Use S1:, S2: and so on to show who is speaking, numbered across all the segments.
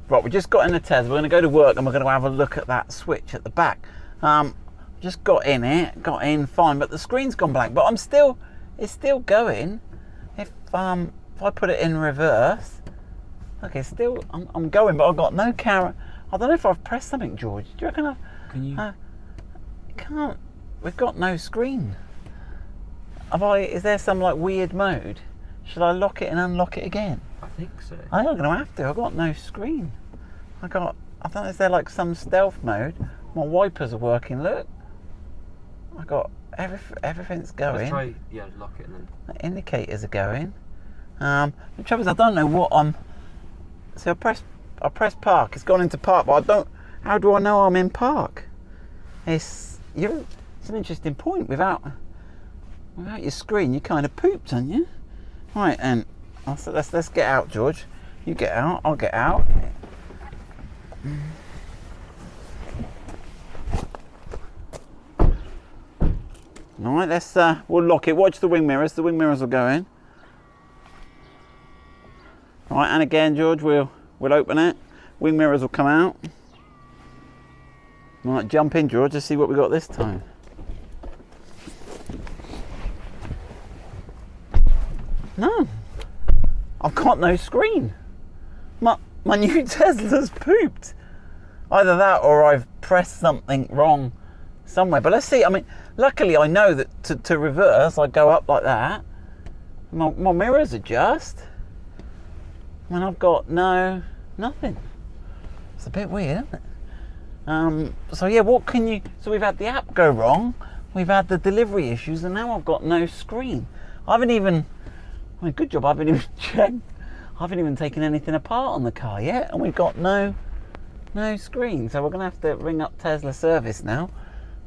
S1: Right, we just got in the Tesla. We're going to go to work and we're going to have a look at that switch at the back. Just got in fine, but the screen's gone blank. But it's still going. If I put it in reverse, okay, still I'm going, but I've got no camera. I don't know if I've pressed something, George. Do you reckon
S2: Can you?
S1: Can't. We've got no screen. Is there some like weird mode? Should I lock it and unlock it again?
S2: I think so.
S1: I think I'm gonna have to. I've got no screen. I don't know, is there like some stealth mode? My wipers are working, look. I got everything's going.
S2: Let's try, lock it and then.
S1: The indicators are going. The trouble is I don't know what I'm. So I press park, it's gone into park, but how do I know I'm in park? It's an interesting point. Without your screen, you kind of pooped, aren't you? Right, and let's get out, George. You get out, I'll get out. All right, we'll lock it. Watch the wing mirrors. The wing mirrors will go in. All right, and again, George, we'll open it. Wing mirrors will come out. All right, jump in, George. Let's see what we got this time. No, I've got no screen. My new Tesla's pooped. Either that or I've pressed something wrong somewhere. But let's see. I mean, luckily I know that to reverse, I go up like that. My mirrors adjust. I mean, I've got nothing. It's a bit weird, isn't it? So yeah, so we've had the app go wrong, we've had the delivery issues, and now I've got no screen. Good job, I haven't even checked. I haven't even taken anything apart on the car yet, and we've got no screen. So we're going to have to ring up Tesla service now.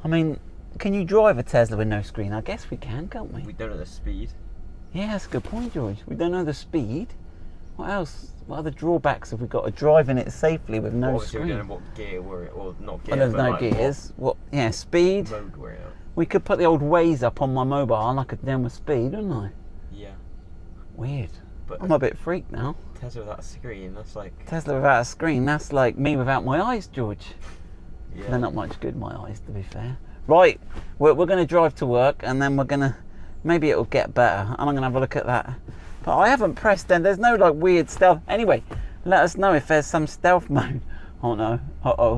S1: I mean, can you drive a Tesla with no screen? I guess we can, can't we?
S2: We don't know the speed.
S1: Yeah, that's a good point, George. We don't know the speed. What else? What other drawbacks have we got to driving it safely with no screen?
S2: We don't know what gear we're in, or not gear.
S1: Well, there's no gears. Speed.
S2: Mode we're in.
S1: We could put the old Waze up on my mobile and I could down with speed, wouldn't I?
S2: Yeah.
S1: Weird.
S2: But
S1: I'm a bit freaked now.
S2: Tesla without a screen, that's like...
S1: Tesla without a screen, that's like me without my eyes, George.
S2: Yeah.
S1: They're not much good, my eyes, to be fair. Right, we're going to drive to work and then maybe it'll get better and I'm going to have a look at that. But I haven't pressed then, there's no like weird stealth. Anyway, let us know if there's some stealth mode. Oh no,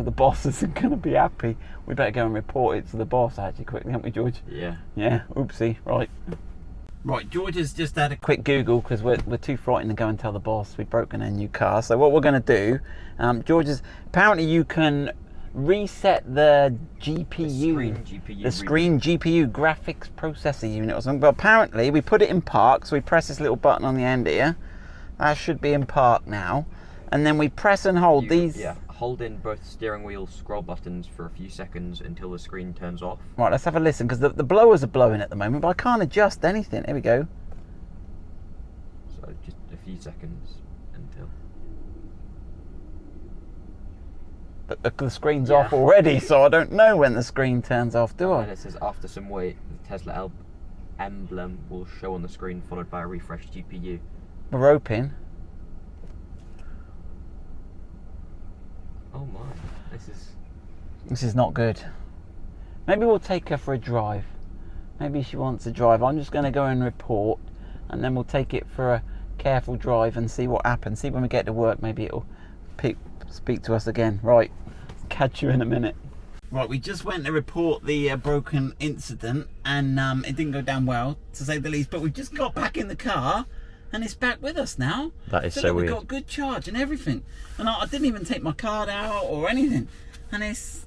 S1: the boss isn't going to be happy. We better go and report it to the boss actually quickly, haven't we, George?
S2: Yeah.
S1: Yeah, oopsie, right. Right, George has just had a quick Google because we're too frightened to go and tell the boss we've broken a new car. So what we're going to do, George apparently you can reset the GPU, the screen GPU graphics processor unit or something. But apparently we put it in park, so we press this little button on the end here. That should be in park now. And then we press and hold these.
S2: Yeah, hold in both steering wheel scroll buttons for a few seconds until the screen turns off.
S1: Right, let's have a listen because the blowers are blowing at the moment, but I can't adjust anything. Here we go.
S2: So just a few seconds until.
S1: But the screen's off already, so I don't know when the screen turns off, do I?
S2: And it says after some wait, the Tesla emblem will show on the screen, followed by a refreshed GPU.
S1: We're open.
S2: Oh my,
S1: This is not good. Maybe we'll take her for a drive. Maybe she wants a drive. I'm just going to go and report, and then we'll take it for a careful drive and see what happens. See when we get to work, maybe it'll speak to us again. Right, catch you in a minute. Right, we just went to report the broken incident, and it didn't go down well, to say the least. But we've just got back in the car, and it's back with us now.
S2: That is so
S1: look,
S2: weird.
S1: We've got good charge and everything, and I didn't even take my card out or anything. And it's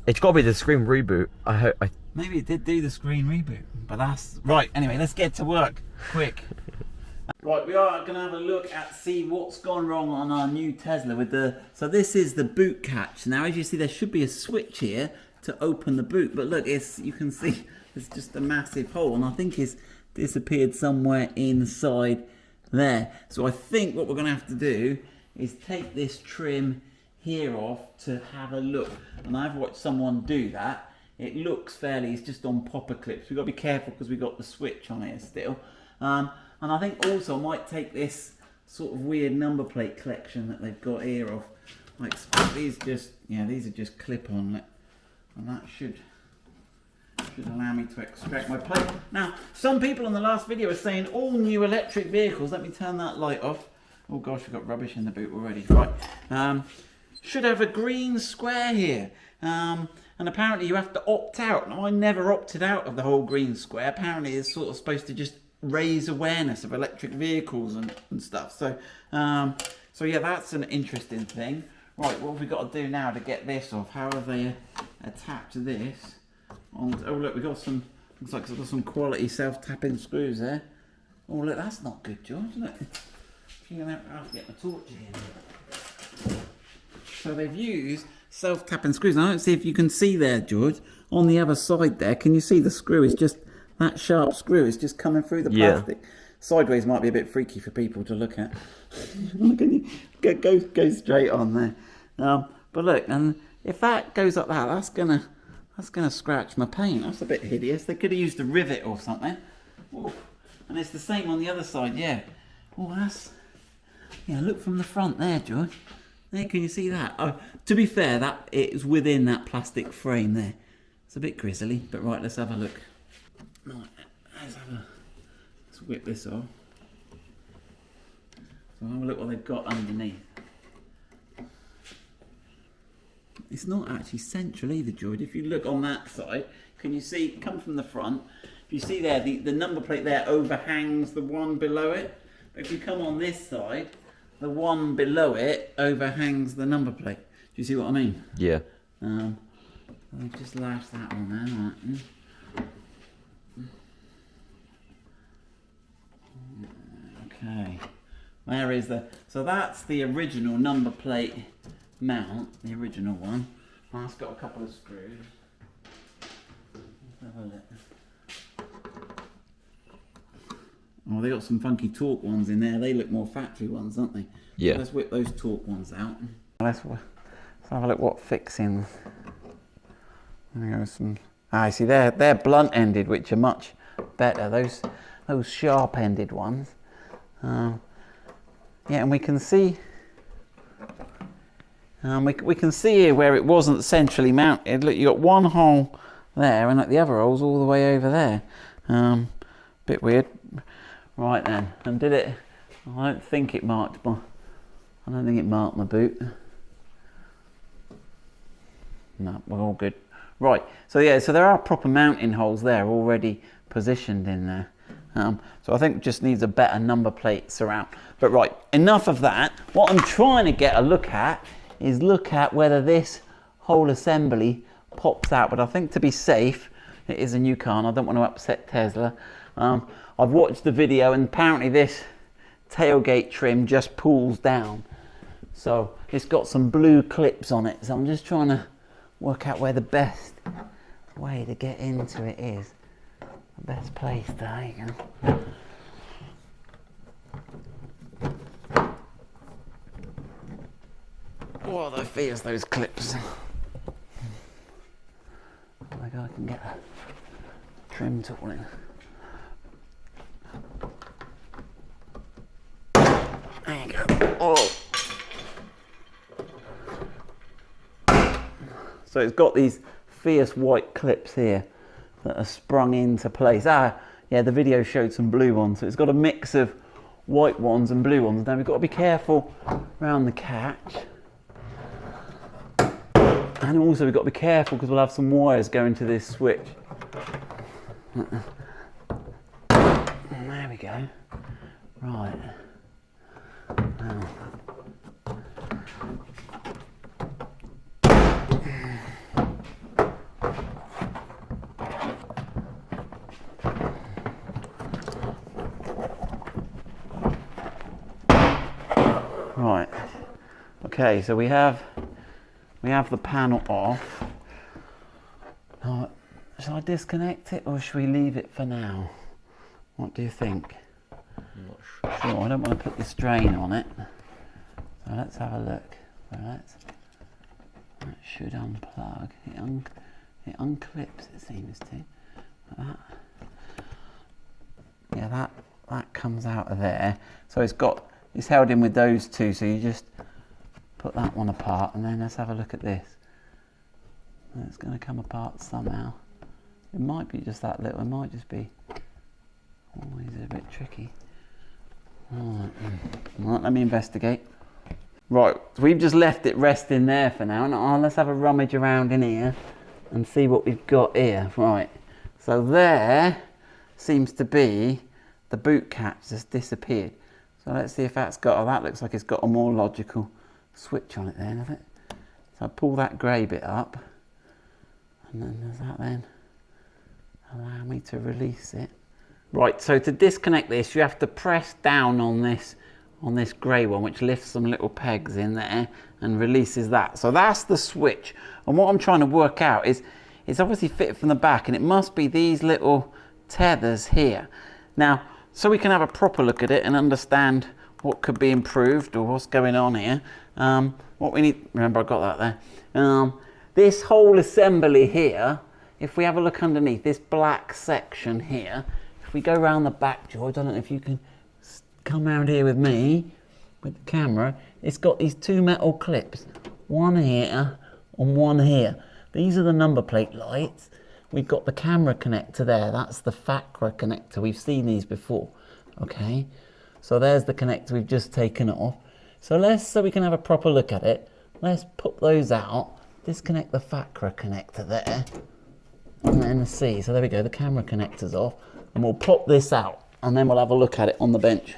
S2: got to be the screen reboot.
S1: Maybe it did do the screen reboot, but that's right. Anyway, let's get to work quick. Right, we are going to have a look see what's gone wrong on our new Tesla with so this is the boot catch. Now, as you see, there should be a switch here to open the boot, but look, you can see there's just a massive hole, and I think it's disappeared somewhere inside there. So I think what we're going to have to do is take this trim here off to have a look, and I've watched someone do that. It looks fairly, it's just on popper clips. We've got to be careful because we've got the switch on here still. And I think also I might take this sort of weird number plate collection that they've got here of. I expect these these are just clip on, and that should allow me to extract my plate. Now, some people in the last video are saying all new electric vehicles, let me turn that light off. Oh gosh, we've got rubbish in the boot already. Right, should have a green square here. And apparently you have to opt out. Now, I never opted out of the whole green square. Apparently it's sort of supposed to just raise awareness of electric vehicles and stuff. So, so yeah, that's an interesting thing. Right, what have we got to do now to get this off? How have they attached this? Oh look, we've got some, looks like we've got some quality self-tapping screws there. Oh look, that's not good, George, look. You're going to have to get my torch in. So they've used self-tapping screws. Now, I don't see if you can see there, George. On the other side there, can you see the screw is just, that sharp screw is just coming through the plastic. Yeah. Sideways might be a bit freaky for people to look at. Can you go straight on there? But look, and if that goes up that, that's gonna scratch my paint. That's a bit hideous. They could have used a rivet or something. Ooh. And it's the same on the other side, yeah. Oh, that's, yeah, look from the front there, George. There, can you see that? Oh, to be fair, that it's within that plastic frame there. It's a bit grisly, but right, let's have a look. Right, let's whip this off. So have a look what they've got underneath. It's not actually central either, George. If you look on that side, can you see, come from the front, if you see there, the number plate there overhangs the one below it. But if you come on this side, the one below it overhangs the number plate. Do you see what I mean?
S2: Yeah.
S1: I've just lashed that on there. Right. Okay. There is so that's the original number plate mount, the original one. Oh, it's got a couple of screws. Let's have a look. Oh, they got some funky torque ones in there. They look more factory ones, don't they?
S2: Yeah.
S1: So let's whip those torque ones out. Let's have a look what fixing. There goes some. I see they're blunt ended, which are much better. Those sharp ended ones. Yeah, and we can see. We can see here where it wasn't centrally mounted. Look, you got one hole there, and the other hole's all the way over there. Bit weird. Right then, and did it? I don't think it marked my boot. No, we're all good. Right, so yeah, so there are proper mounting holes there already positioned in there. So I think it just needs a better number plate surround. But right, enough of that. What I'm trying to get a look at is whether this whole assembly pops out. But I think to be safe, it is a new car and I don't want to upset Tesla. I've watched the video and apparently this tailgate trim just pulls down. So it's got some blue clips on it. So I'm just trying to work out where the best way to get into it is. The best place there you go. Oh, they're fierce, those clips. I think I can get a trim tool in. There you go. Oh. So it's got these fierce white clips here that are sprung into place. Yeah, the video showed some blue ones. So it's got a mix of white ones and blue ones. Now we've got to be careful around the catch. And also we've got to be careful because we'll have some wires going to this switch. There we go. Right. Now. Right. Okay, so we have the panel off. Now, shall I disconnect it or should we leave it for now? What do you think?
S2: I'm not
S1: Sure, I don't want to put the strain on it. So let's have a look. So that should unplug. It unclips, it seems to. Like that. Yeah, that comes out of there. So it's got it's held in with those two, so you just put that one apart, and then let's have a look at this. It's going to come apart somehow. It might be just that little, it might just be, always a bit tricky. Alright, let me investigate. Right, so we've just left it resting there for now. Now let's have a rummage around in here and see what we've got here. Right, so there seems to be the boot cap just disappeared. So let's see if that's got, oh, that looks like it's got a more logical switch on it then, doesn't it? So I pull that grey bit up, and then does that then allow me to release it? Right, so to disconnect this, you have to press down on this grey one, which lifts some little pegs in there and releases that. So that's the switch. And what I'm trying to work out is, it's obviously fitted from the back, and it must be these little tethers here. Now, so we can have a proper look at it and understand what could be improved or what's going on here. What we need, remember I got that there. This whole assembly here, if we have a look underneath this black section here, if we go around the back, George, I don't know if you can come around here with me, with the camera, it's got these two metal clips, one here and one here. These are the number plate lights. We've got the camera connector there, that's the FACRA connector, we've seen these before, okay? So there's the connector we've just taken off. So we can have a proper look at it, let's put those out, disconnect the FACRA connector there, and then see, so there we go, the camera connector's off, and we'll pop this out, and then we'll have a look at it on the bench.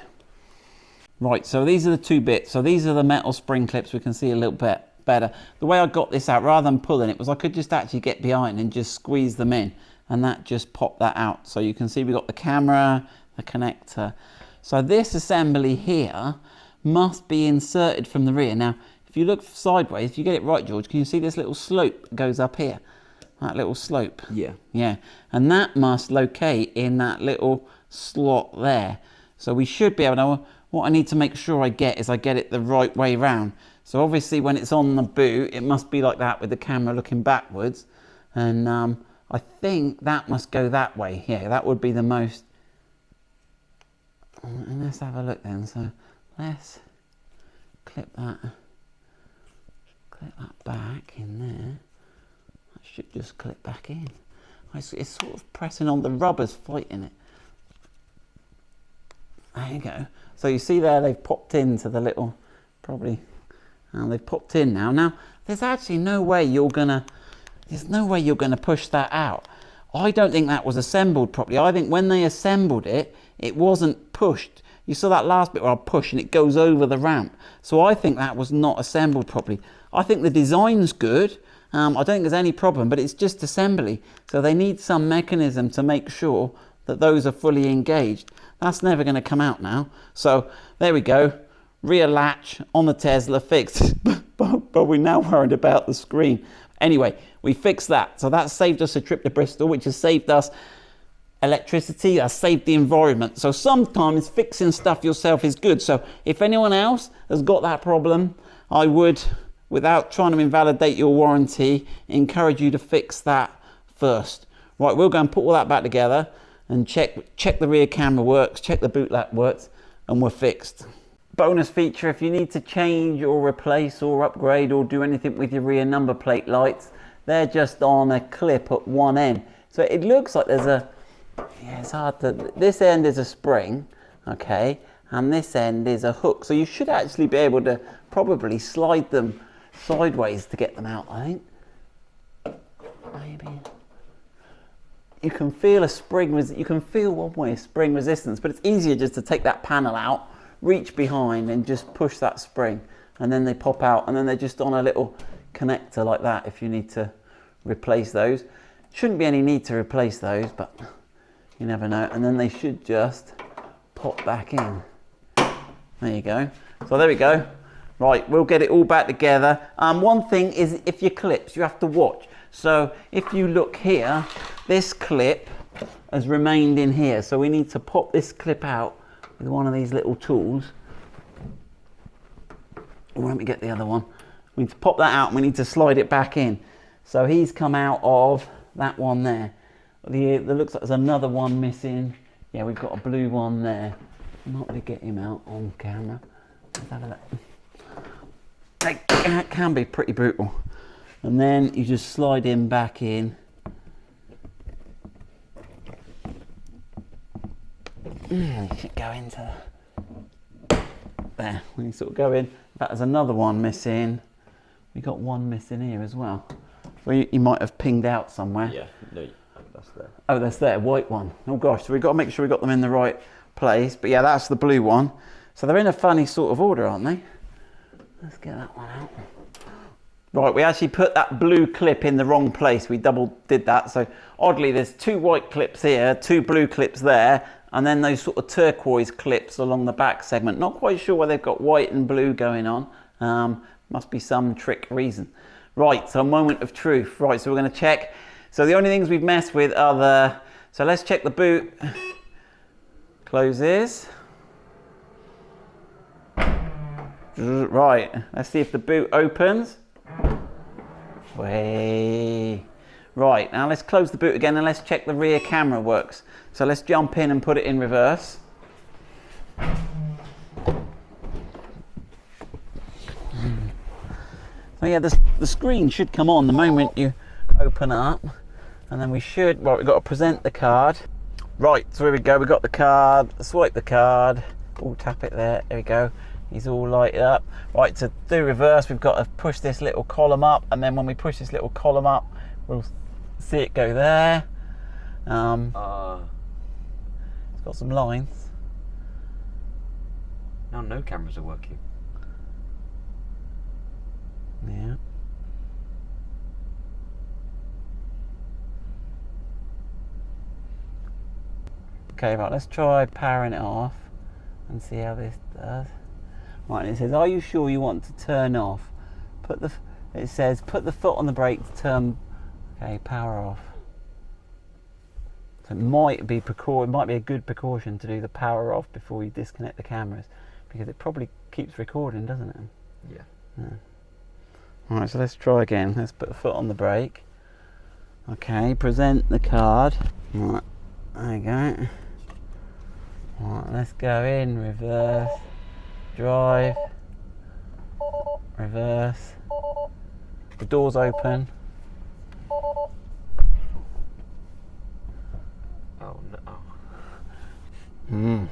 S1: Right, so these are the two bits, so these are the metal spring clips, we can see a little bit better. The way I got this out, rather than pulling it, was I could just actually get behind and just squeeze them in, and that just popped that out. So you can see we've got the camera, the connector. So this assembly here must be inserted from the rear. Now, if you look sideways, if you get it right, George, can you see this little slope that goes up here? That little slope?
S2: Yeah.
S1: Yeah, and that must locate in that little slot there. So we should be able to, what I need to make sure I get is I get it the right way round. So obviously when it's on the boot, it must be like that with the camera looking backwards. And I think that must go that way. Yeah, that would be the most. And let's have a look then. So let's clip that back in there. That should just clip back in. It's sort of pressing on the rubbers, fighting it. There you go. So you see there, they've popped into the little, probably. They've popped in now. Now, there's actually no way you're gonna push that out. I don't think that was assembled properly. I think when they assembled it, it wasn't pushed. You saw that last bit where I push and it goes over the ramp. So I think that was not assembled properly. I think the design's good. I don't think there's any problem, but it's just assembly. So they need some mechanism to make sure that those are fully engaged. That's never going to come out now. So there we go. Rear latch on the Tesla fixed, but we're now worried about the screen. Anyway, we fixed that. So that saved us a trip to Bristol, which has saved us electricity, has saved the environment. So sometimes fixing stuff yourself is good. So if anyone else has got that problem, I would, without trying to invalidate your warranty, encourage you to fix that first. Right, we'll go and put all that back together and check the rear camera works, check the boot lamp works, and we're fixed. Bonus feature, if you need to change or replace or upgrade or do anything with your rear number plate lights, they're just on a clip at one end. So it looks like there's a, yeah, it's hard to, this end is a spring, okay, and this end is a hook. So you should actually be able to probably slide them sideways to get them out, I think. Maybe. You can feel a spring, you can feel one way spring resistance, but it's easier just to take that panel out, reach behind and just push that spring, and then they pop out, and then they're just on a little connector like that if you need to replace those. Shouldn't be any need to replace those, but you never know. And then they should just pop back in. There you go. So there we go. Right, we'll get it all back together. One thing is, if your clips, you have to watch. So if you look here, this clip has remained in here. So we need to pop this clip out with one of these little tools. Or let me get the other one. We need to pop that out and we need to slide it back in. So he's come out of that one there. There looks like there's another one missing. Yeah, we've got a blue one there. I'm not going to get him out on camera. Let's have a look. It can be pretty brutal. And then you just slide him back in. You should go into there. When you sort of go in, that is another one missing. We got one missing here as well. Well, you might have pinged out somewhere.
S2: Yeah, no, that's there.
S1: Oh, that's there, white one. Oh gosh, so we've got to make sure we got them in the right place. But yeah, that's the blue one. So they're in a funny sort of order, aren't they? Let's get that one out. Right, we actually put that blue clip in the wrong place. We double did that. So oddly, there's 2 white clips here, 2 blue clips there, and then those sort of turquoise clips along the back segment. Not quite sure why they've got white and blue going on. Must be some trick reason. Right, so a moment of truth. Right, so we're going to check. So the only things we've messed with are the... So let's check the boot. Closes. Right, let's see if the boot opens. Way. Right, now let's close the boot again and let's check the rear camera works. So let's jump in and put it in reverse. So yeah, the screen should come on the moment you open up, and then we should, right, we've got to present the card. Right, so here we go, we've got the card, swipe the card, tap it there we go, he's all lighted up. Right, to do reverse, we've got to push this little column up, and then when we push this little column up, we'll see it go there. It's got some lines.
S2: Now no cameras are working.
S1: Yeah. Okay, right, let's try powering it off and see how this does. Right, it says, are you sure you want to turn off? It says, put the foot on the brake to turn, okay, power off. So it might be a good precaution to do the power off before you disconnect the cameras, because it probably keeps recording, doesn't it?
S2: Yeah.
S1: Alright, so let's try again. Let's put the foot on the brake. Okay, present the card. Right, there you go. Right, let's go in, reverse, drive, reverse. The door's open.
S2: Oh no.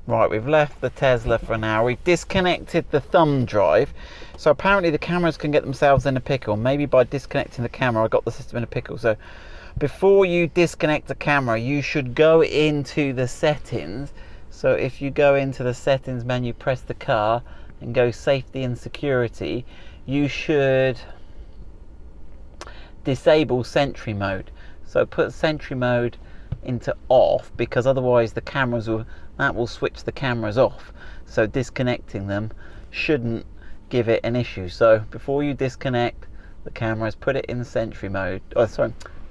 S1: Right, we've left the Tesla for an hour. We've disconnected the thumb drive. So apparently the cameras can get themselves in a pickle. Maybe by disconnecting the camera, I got the system in a pickle. So before you disconnect the camera, you should go into the settings. So if you go into the settings menu, press the car and go safety and security, you should disable sentry mode. So put sentry mode into off, because otherwise the cameras will switch the cameras off. So disconnecting them shouldn't give it an issue. So before you disconnect the cameras, put it in sentry mode.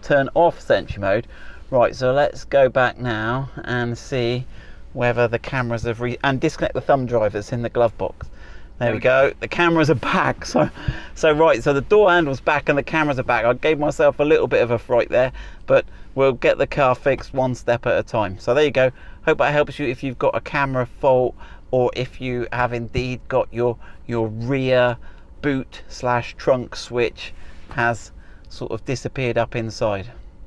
S1: Turn off sentry mode. Right, so let's go back now and see whether the cameras have and disconnect the thumb drive that's in the glove box. There we go. The cameras are back. So the door handle's back and the cameras are back. I gave myself a little bit of a fright there, but we'll get the car fixed one step at a time. So there you go. Hope that helps you if you've got a camera fault, or if you have indeed got your rear boot / trunk switch has sort of disappeared up inside.